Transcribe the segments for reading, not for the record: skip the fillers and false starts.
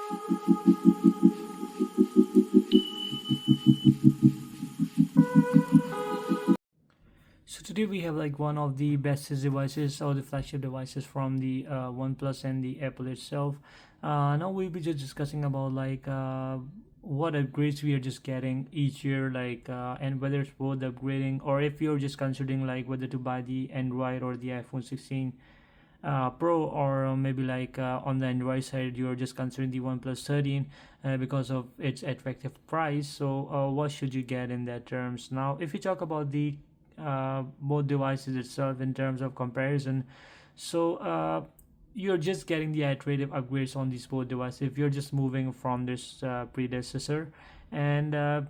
So today we have like one of the best devices or the flagship devices from the OnePlus and the Apple itself. Now we'll be just discussing about like what upgrades we are just getting each year, like and whether it's worth upgrading or if you're just considering like whether to buy the Android or the iPhone 16 Pro, or maybe like on the Android side you're just considering the OnePlus 13 because of its attractive price. So what should you get in that terms? Now if you talk about the both devices itself in terms of comparison, so you're just getting the iterative upgrades on these both devices if you're just moving from this predecessor, and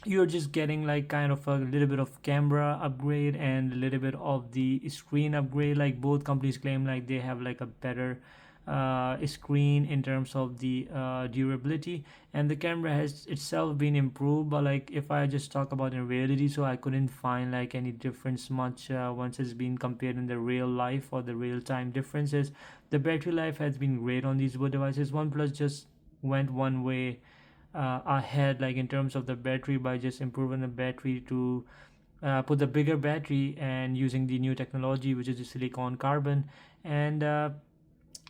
you're just getting like kind of a little bit of camera upgrade and a little bit of the screen upgrade. Like both companies claim like they have like a better screen in terms of the durability, and the camera has itself been improved. But like if I just talk about in reality, so I couldn't find like any difference much once it's been compared in the real life or the real time differences. The battery life has been great on these both devices. OnePlus just went one way ahead like in terms of the battery by just improving the battery to put the bigger battery and using the new technology which is the silicon carbon. And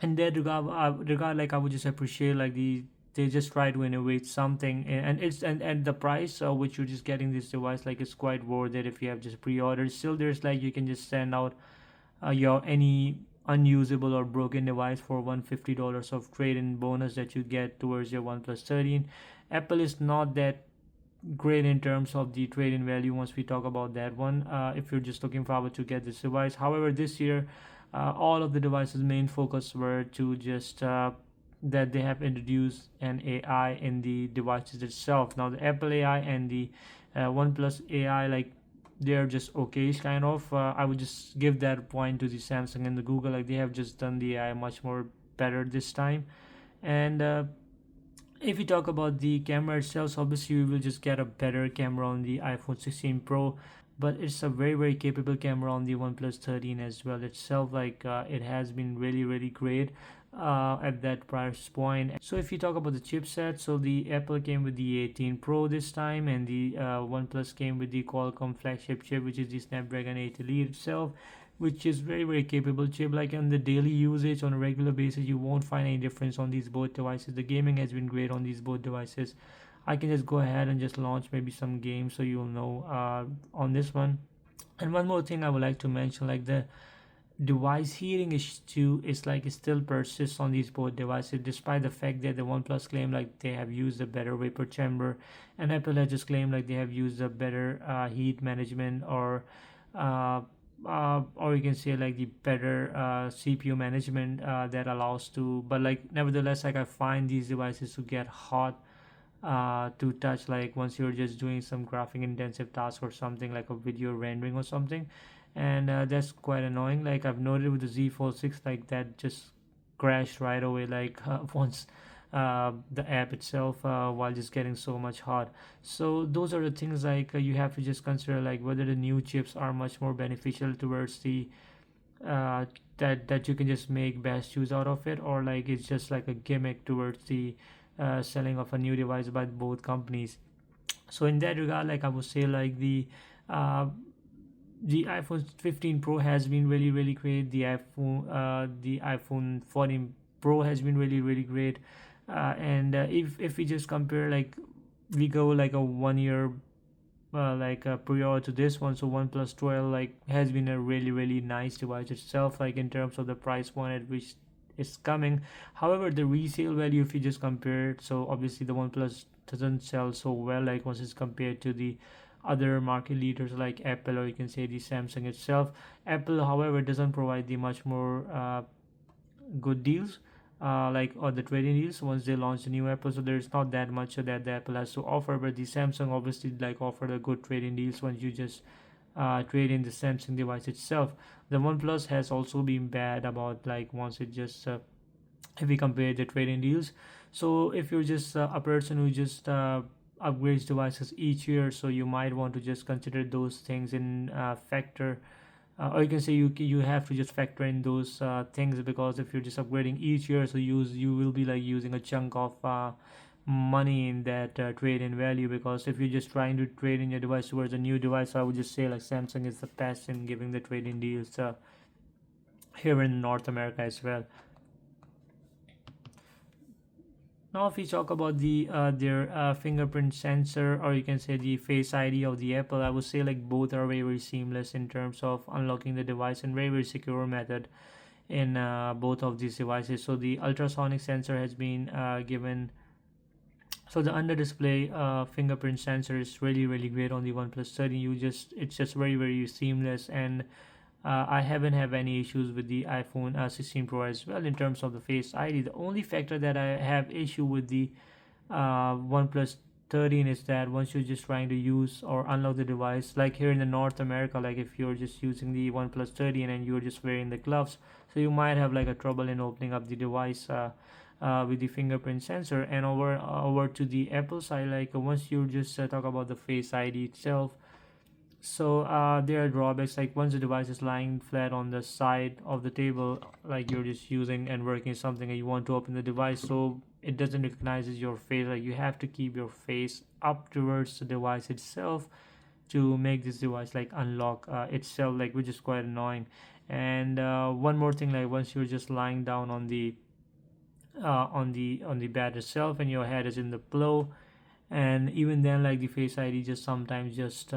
in that regard, like I would just appreciate like they just try to innovate something, and it's and the price which you're just getting this device, like it's quite worth it if you have just pre-ordered. Still there's like you can just send out your any unusable or broken device for $150 of trade-in bonus that you get towards your OnePlus 13. Apple is not that great in terms of the trade-in value once we talk about that one, if you're just looking forward to get this device. However, this year all of the devices main focus were to just that they have introduced an AI in the devices itself. Now the Apple AI and the OnePlus AI, like they're just okay kind of. I would just give that point to the Samsung and the Google, like they have just done the AI much more better this time. And if you talk about the camera itself, so obviously you will just get a better camera on the iPhone 16 Pro, but it's a very capable camera on the OnePlus 13 as well itself. Like it has been really great at that price point. So if you talk about the chipset, so the Apple came with the 18 Pro this time, and the OnePlus came with the Qualcomm flagship chip, which is the Snapdragon 8 Elite itself, which is very capable chip. Like on the daily usage on a regular basis you won't find any difference on these both devices. The gaming has been great on these both devices. I can just go ahead and just launch maybe some games so you'll know on this one. And one more thing I would like to mention, like the device heating issue is like it still persists on these both devices, despite the fact that the OnePlus claim like they have used a better vapor chamber, and Apple has just claimed like they have used a better heat management, uh, or you can say like the better CPU management that allows to. But like nevertheless, like I find these devices to get hot to touch, like once you're just doing some graphic intensive task or something like a video rendering or something, and that's quite annoying. Like I've noted with the Z Fold 6, like that just crashed right away, like once the app itself while just getting so much hot. So those are the things like you have to just consider, like whether the new chips are much more beneficial towards the uh, that you can just make best use out of it, or like it's just like a gimmick towards the selling of a new device by both companies. So in that regard, like I would say like uh, the iPhone 15 Pro has been really great. The iPhone 14 Pro has been really great. And if we just compare, like we go like a 1 year prior to this one, so OnePlus 12 like has been a really nice device itself, like in terms of the price point at which it's coming. However, the resale value, if you just compare it, so obviously the OnePlus doesn't sell so well like once it's compared to the other market leaders like Apple, or you can say the Samsung itself. Apple, however, doesn't provide the much more good deals, like or the trading deals once they launch a new Apple. So there's not that much that the Apple has to offer, but the Samsung obviously like offer the good trading deals once you just trade in the Samsung device itself. The OnePlus has also been bad about like once it just if we compare the trading deals. So if you're just a person who just upgrades devices each year, so you might want to just consider those things in factor or you can say you have to just factor in those things, because if you're just upgrading each year, so you will be like using a chunk of money in that trade-in value. Because if you're just trying to trade in your device towards a new device, I would just say like Samsung is the best in giving the trade-in deals here in North America as well. Now, if we talk about their fingerprint sensor, or you can say the Face ID of the Apple, I would say like both are very very seamless in terms of unlocking the device, and very very secure method in both of these devices. So the ultrasonic sensor has been given. So the under display fingerprint sensor is really really great on the OnePlus 30. It's just very very seamless, and I haven't have any issues with the iPhone 16 Pro as well in terms of the Face ID. The only factor that I have issue with the OnePlus 13 is that once you're just trying to use or unlock the device, like here in the North America, like if you're just using the OnePlus 13 and you're just wearing the gloves, so you might have like a trouble in opening up the device with the fingerprint sensor. And over to the Apple side, like once you just talk about the Face ID itself, so there are drawbacks, like once the device is lying flat on the side of the table, like you're just using and working something and you want to open the device, so it doesn't recognize your face. Like you have to keep your face up towards the device itself to make this device like unlock itself, like, which is quite annoying. And one more thing, like once you're just lying down on the bed itself and your head is in the pillow, and even then like the Face ID just sometimes just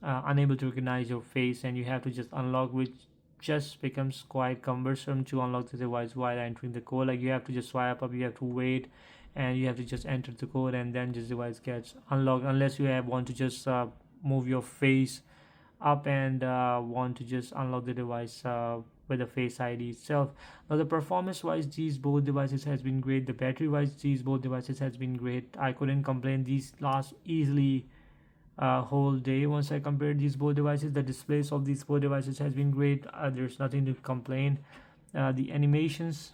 unable to recognize your face, and you have to just unlock, which just becomes quite cumbersome to unlock the device while entering the code. Like you have to just swipe up, you have to wait, and you have to just enter the code, and then this device gets unlocked, unless you have want to just move your face up and want to just unlock the device with the Face ID itself. Now the performance wise, these both devices has been great. The battery wise, these both devices has been great. I couldn't complain. These last easily a whole day once I compared these both devices. The displays of these both devices has been great. There's nothing to complain. The animations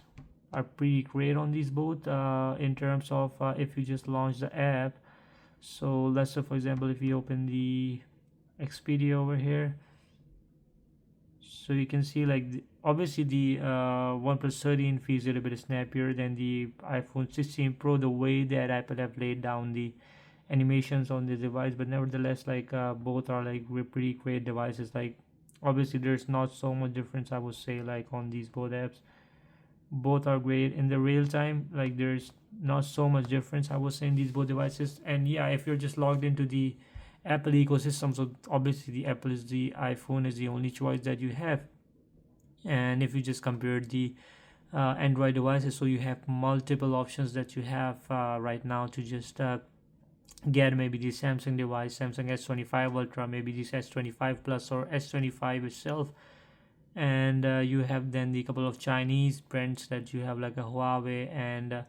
are pretty great on these both in terms of if you just launch the app. So let's say for example if you open the Expedia over here, so you can see like obviously the OnePlus 13 feels a little bit snappier than the iPhone 16 Pro, the way that Apple have laid down the animations on the device. But nevertheless, like both are like pretty great devices. Like obviously there's not so much difference, I would say, like on these both apps. Both are great in the real time, like there's not so much difference, I would say, in these both devices. And yeah, if you're just logged into the Apple ecosystem, so obviously the Apple is the iPhone is the only choice that you have. And if you just compare the Android devices, so you have multiple options that you have right now to just get maybe the Samsung device, Samsung S25 Ultra, maybe this S25 Plus or S25 itself. And you have then the couple of Chinese brands that you have, like a Huawei, and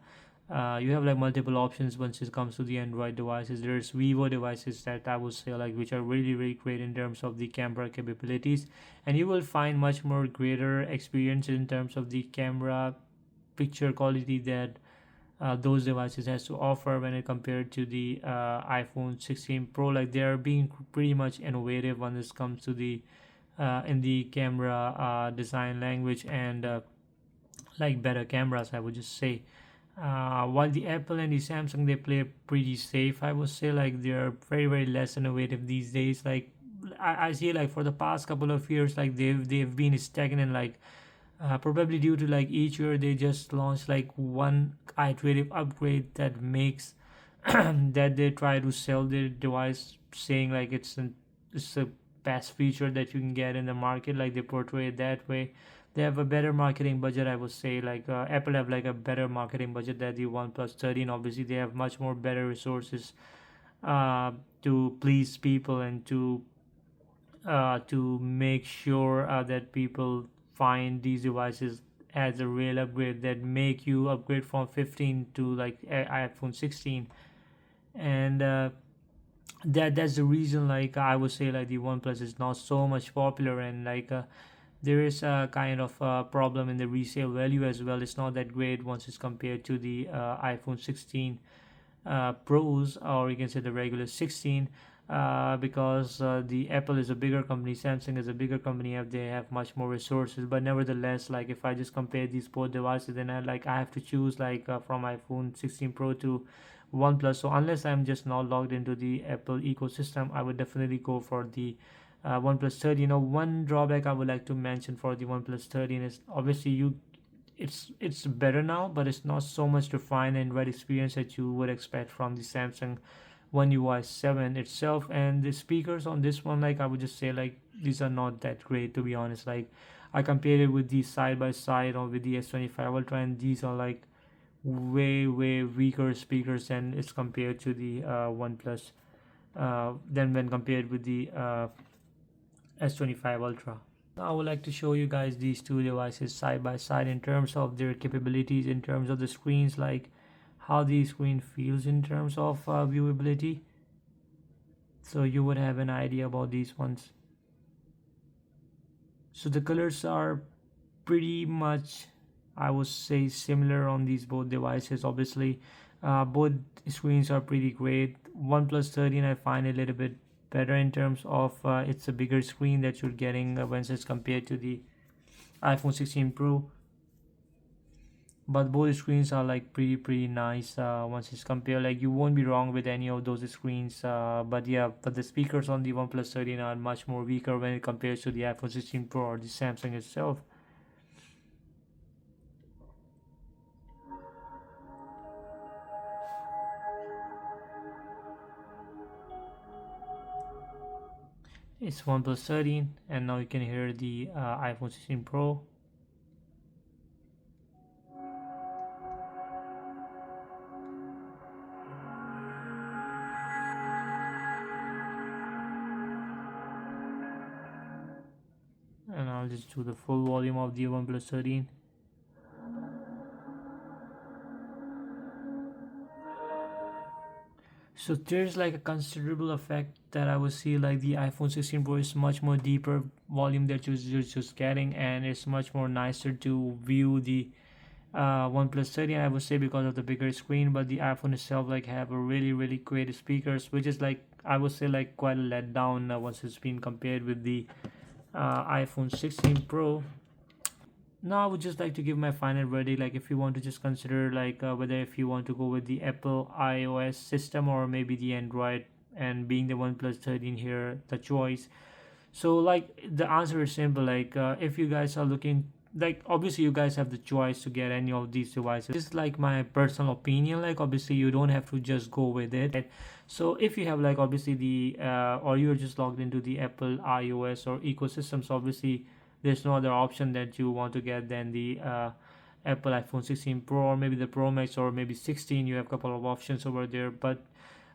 you have like multiple options once it comes to the Android devices. There's Vivo devices that I would say like which are really really great in terms of the camera capabilities, and you will find much more greater experience in terms of the camera picture quality that those devices has to offer when it compared to the iPhone 16 Pro. Like they are being pretty much innovative when this comes to the in the camera design language, and like better cameras, I would just say. While the Apple and the Samsung, they play pretty safe, I would say. Like they're very very less innovative these days. Like I see like for the past couple of years, like they've been stagnant. Like probably due to like each year they just launch like one iterative upgrade that makes that they try to sell their device, saying like it's a best feature that you can get in the market. Like they portray it that way. They have a better marketing budget, I would say. Like Apple have like a better marketing budget than the OnePlus 13. Obviously they have much more better resources uh, to please people, and to make sure that people find these devices as a real upgrade that make you upgrade from 15 to like iPhone 16. And that's the reason, like I would say, like the OnePlus is not so much popular. And like there is a kind of problem in the resale value as well. It's not that great once it's compared to the iPhone 16 Pros, or you can say the regular 16. because the Apple is a bigger company, Samsung is a bigger company, they have much more resources. But nevertheless, like if I just compare these both devices, then I have to choose like from iPhone 16 Pro to OnePlus. So unless I'm just not logged into the Apple ecosystem, I would definitely go for the OnePlus 13. One drawback I would like to mention for the OnePlus 13 is obviously it's better now, but it's not so much refined and right experience that you would expect from the Samsung One UI 7 itself. And the speakers on this one, like I would just say, like these are not that great, to be honest. Like I compared it with the side by side or with the S25 Ultra, and these are like way weaker speakers than it's compared to the OnePlus, than when compared with the S25 Ultra. Now I would like to show you guys these two devices side by side in terms of their capabilities, in terms of the screens, like how the screen feels in terms of viewability, so you would have an idea about these ones. So the colors are pretty much, I would say, similar on these both devices. Obviously, both screens are pretty great. OnePlus 13 I find a little bit better in terms of it's a bigger screen that you're getting when it's compared to the iPhone 16 Pro. But both screens are like pretty nice once it's compared. Like you won't be wrong with any of those screens. But yeah, but the speakers on the OnePlus 13 are much more weaker when it compares to the iPhone 16 Pro or the Samsung itself. It's OnePlus 13, and now you can hear the iPhone 16 Pro. And I'll just do the full volume of the OnePlus 13. So there's like a considerable effect that I would see, like the iPhone 16 Pro is much more deeper volume that you're just getting, and it's much more nicer to view the OnePlus 13, I would say, because of the bigger screen. But the iPhone itself like have a really great speakers, which is like I would say like quite a letdown once it's been compared with the iPhone 16 Pro. Now I would just like to give my final verdict, like if you want to just consider like whether if you want to go with the Apple iOS system or maybe the Android, and being the OnePlus 13 here the choice. So like the answer is simple, like if you guys are looking, like obviously you guys have the choice to get any of these devices. This is like my personal opinion, like obviously you don't have to just go with it. So if you have like obviously the or you're just logged into the Apple iOS or ecosystems, obviously there's no other option that you want to get than the Apple iPhone 16 Pro or maybe the Pro Max or maybe 16. You have a couple of options over there. But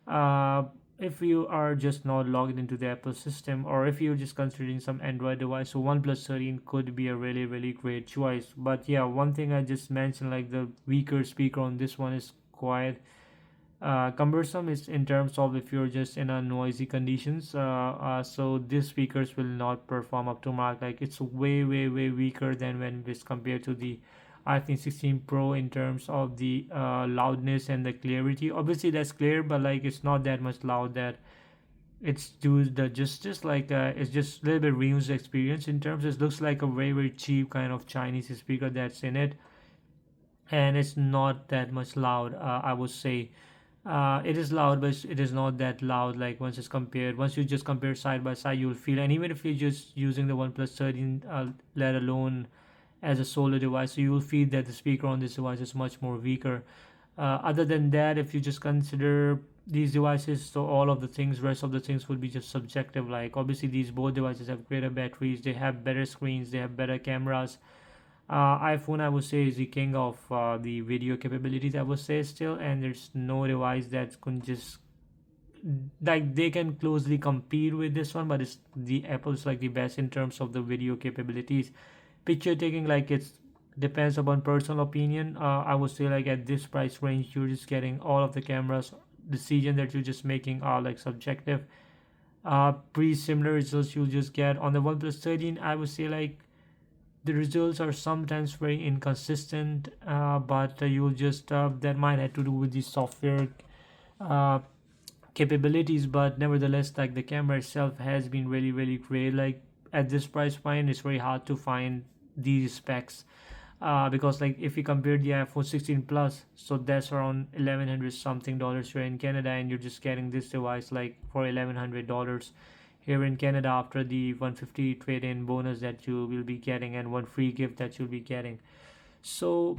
uh, if you are just not logged into the Apple system, or if you're just considering some Android device, so OnePlus 13 could be a really great choice. But yeah, one thing I just mentioned, like the weaker speaker on this one is quite cumbersome, is in terms of if you're just in a noisy conditions. So these speakers will not perform up to mark. Like it's way weaker than when it's compared to the iPhone 16 Pro in terms of the loudness and the clarity. Obviously that's clear, but like it's not that much loud that it's do the justice. Like it's just a little bit ruins the experience in terms. It looks like a very cheap kind of Chinese speaker that's in it, and it's not that much loud. I would say it is loud, but it is not that loud. Like once you just compare side by side, you'll feel. And even if you're just using the OnePlus 13, let alone as a solo device, so you will feel that the speaker on this device is much more weaker. Other than that, if you just consider these devices, so all of the things, rest of the things would be just subjective. Like obviously these both devices have greater batteries, they have better screens, they have better cameras. iPhone, I would say, is the king of the video capabilities, I would say still, and there's no device that can just like they can closely compete with this one. But it's the Apple's like the best in terms of the video capabilities. Picture taking, like it's depends upon personal opinion. I would say like at this price range, you're just getting all of the cameras. Decision that you're just making are like subjective. Pretty similar results you'll just get on the OnePlus 13. I would say like the results are sometimes very inconsistent, but you'll just that might have to do with the software uh, capabilities, but nevertheless, like the camera itself has been really great. Like at this price point, it's very hard to find these specs, because like if you compare the iPhone 16 Plus, so that's around 1100 something dollars here in Canada, and you're just getting this device like for $1100 here in Canada after the 150 trade-in bonus that you will be getting and one free gift that you'll be getting. So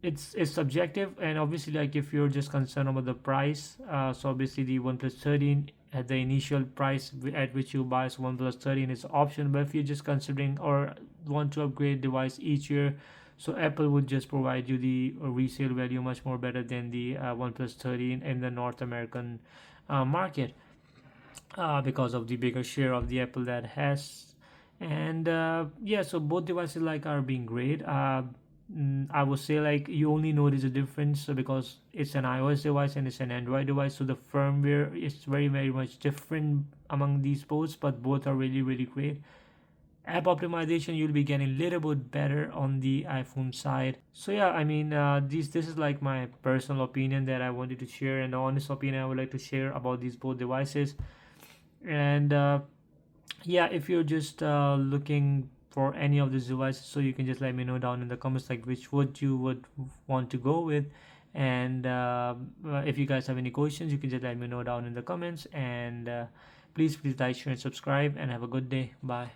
it's subjective, and obviously like if you're just concerned about the price, so obviously the OnePlus 13 at the initial price at which you buy, so OnePlus 13 is an option. But if you're just considering or want to upgrade device each year, so Apple would just provide you the resale value much more better than the OnePlus 13 in the North American market, because of the bigger share of the Apple that has. And yeah, so both devices like are being great. I would say like you only notice a difference because it's an iOS device and it's an Android device, so the firmware is very much different among these both, but both are really great. App optimization, you'll be getting a little bit better on the iPhone side. So yeah, I mean, this is like my personal opinion that I wanted to share, and the honest opinion I would like to share about these both devices. And yeah, if you're just looking for any of these devices, so you can just let me know down in the comments like which would you would want to go with. And if you guys have any questions, you can just let me know down in the comments. And please like, share, and subscribe, and have a good day. Bye.